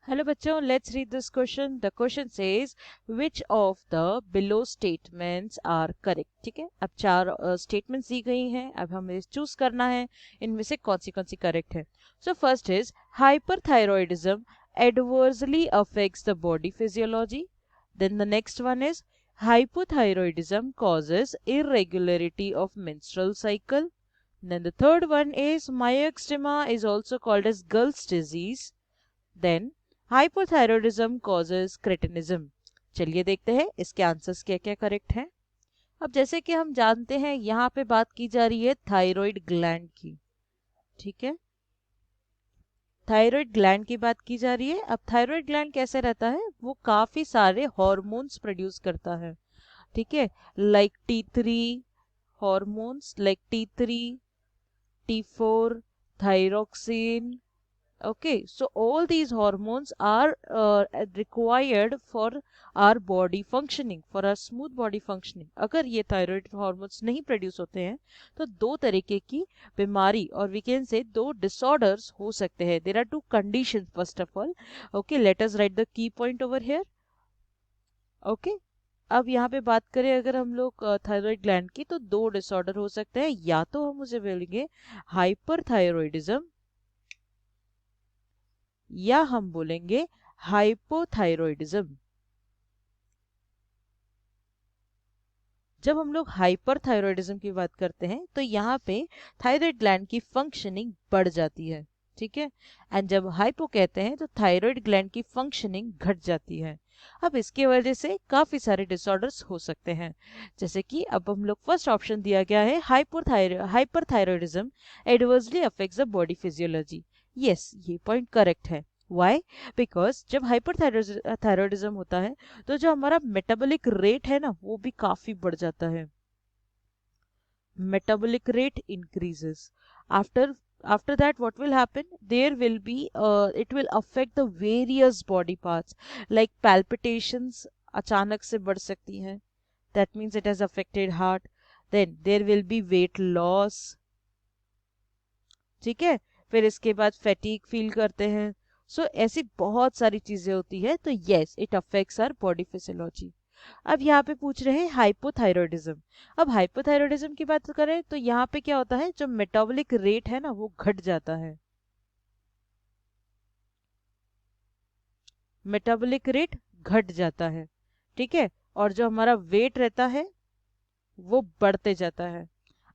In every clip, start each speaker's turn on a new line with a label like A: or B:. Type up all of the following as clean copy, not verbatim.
A: Hello bachcho, let's read this question. The question says which of the below statements are correct. ठीक है, अब चार statements दी गई हैं, अब हमें चूज करना है इनमें से कौन सी करेक्ट है. So first is hyperthyroidism adversely affects the body physiology. Then the next one is hypothyroidism causes irregularity of menstrual cycle. Then the third one is myxedema is also called as girl's disease. Then hypothyroidism causes cretinism. चलिए देखते हैं इसके answers क्या क्या correct हैं. अब जैसे कि हम जानते हैं यहाँ पे बात की जा रही है थायराइड ग्लैंड की. ठीक है, थायराइड ग्लैंड की बात की जा रही है. अब थायराइड ग्लैंड कैसे रहता है, वो काफी सारे हॉर्मोन्स प्रोड्यूस करता है. ठीक है, like T3 hormones, like T3, T4, thyroxine. Okay, so all these hormones are required for our body functioning, for our smooth body functioning. अगर ये thyroid hormones नहीं produce होते हैं तो दो तरीके की बीमारी और we can say दो disorders हो सकते हैं. There are two conditions first of all. Okay, let us write the key point over here. Okay, अब यहाँ पे बात करें अगर हम लोग थायराइड ग्लैंड की तो दो डिसऑर्डर हो सकते हैं. या तो हम उसे बोलेंगे हाइपरथायरॉयडिज्म या हम बोलेंगे हाइपोथायरॉयडिज्म. जब हम लोग हाइपरथायरॉयडिज्म की बात करते हैं तो यहाँ पे थायराइड ग्लैंड की फंक्शनिंग बढ़ जाती है. ठीक है, एंड जब हाइपो कहते हैं तो थायराइड ग्लैंड की फंक्शनिंग घट जाती है. अब इसके वजह से काफी सारे डिसऑर्डर्स हो सकते हैं. जैसे कि अब हम लोग फर्स्ट ऑप्शन दिया गया है hyperthyroidism adversely affects the body physiology. Yes, ये पॉइंट करेक्ट है. वाई? बिकॉज जब हाइपरथायरॉयडिज्म होता है तो जो हमारा मेटाबॉलिक रेट है ना वो भी काफी बढ़ जाता है. Metabolic rate increases. after that what will happen, there will be it will affect the various body parts like palpitations अचानक से बढ़ सकती हैं. that means it has affected heart. then there will be weight loss. ठीक है, फिर इसके बाद फैटीग फील करते हैं. सो ऐसी बहुत सारी चीजें होती है. तो yes, it affects our body physiology. अब यहाँ पे पूछ रहे हैं हाइपोथायरॉयडिज्म. अब हाइपोथायरॉयडिज्म की बात करें तो यहाँ पे क्या होता है, जो मेटाबॉलिक रेट है ना वो घट जाता है. मेटाबॉलिक रेट घट जाता है. ठीक है, और जो हमारा वेट रहता है वो बढ़ते जाता है.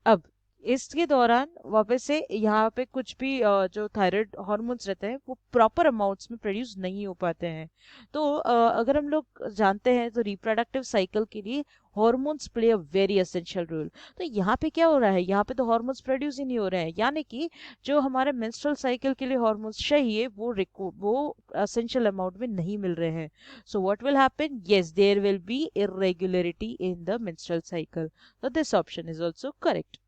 A: अब इसके दौरान वापस से यहाँ पे कुछ भी जो थायराइड हार्मोन्स रहते हैं वो प्रॉपर अमाउंट्स में प्रोड्यूस नहीं हो पाते हैं. तो अगर हम लोग जानते हैं तो रिप्रोडक्टिव साइकिल के लिए hormones play a very essential role. तो यहाँ पे क्या हो रहा है, यहाँ पे तो हार्मोन्स प्रोड्यूस ही नहीं हो रहे हैं, यानी कि जो हमारे मेंस्ट्रुअल साइकिल के लिए हार्मोन्स चाहिए वो एसेंशियल अमाउंट में नहीं मिल रहे हैं. So what will happen, yes there will be irregularity in the menstrual cycle. So this option is also correct.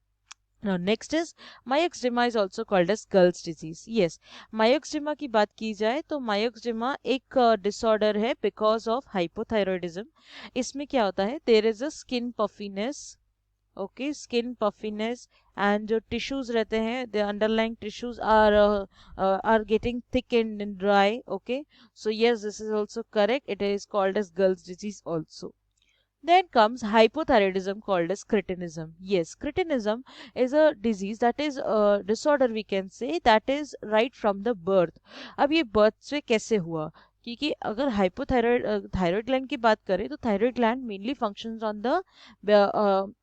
A: Now next is myxedema is also called as girl's disease. Yes, myxedema की बात की जाए तो myxedema एक disorder है because of hypothyroidism. इसमें क्या होता है, there is a skin puffiness. Okay, skin puffiness and जो tissues रहते हैं, the underlying tissues are getting thick and dry. Okay, so yes, this is also correct. It is called as girl's disease also. Then comes hypothyroidism called as cretinism. Yes, cretinism is a disease, that is a disorder we can say, that is right from the birth. अब ये birth से कैसे हुआ, क्योंकि अगर hypothyroid thyroid gland की बात करें तो thyroid gland mainly functions on the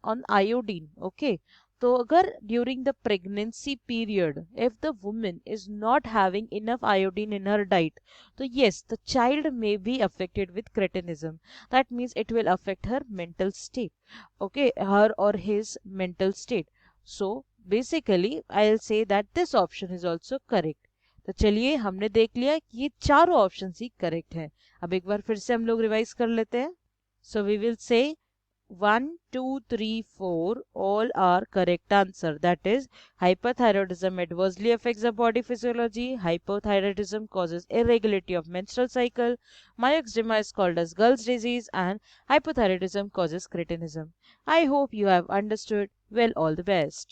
A: on iodine. Okay, तो अगर during the pregnancy period if the woman is not having enough iodine in her diet, तो yes, the child may be affected with cretinism. That means it will affect her mental state. Okay, her or his mental state. So basically I'll say that this option is also correct. तो चलिए हमने देख लिया कि ये चारों option ही correct हैं. अब एक बार फिर से हम लोग रिवाइज कर लेते हैं. So we will say 1, 2, 3, 4 all are correct answer. That is, hyperthyroidism adversely affects the body physiology. Hypothyroidism causes irregularity of menstrual cycle. Myxedema is called as girl's disease, and hypothyroidism causes cretinism. I hope you have understood. Well, all the best.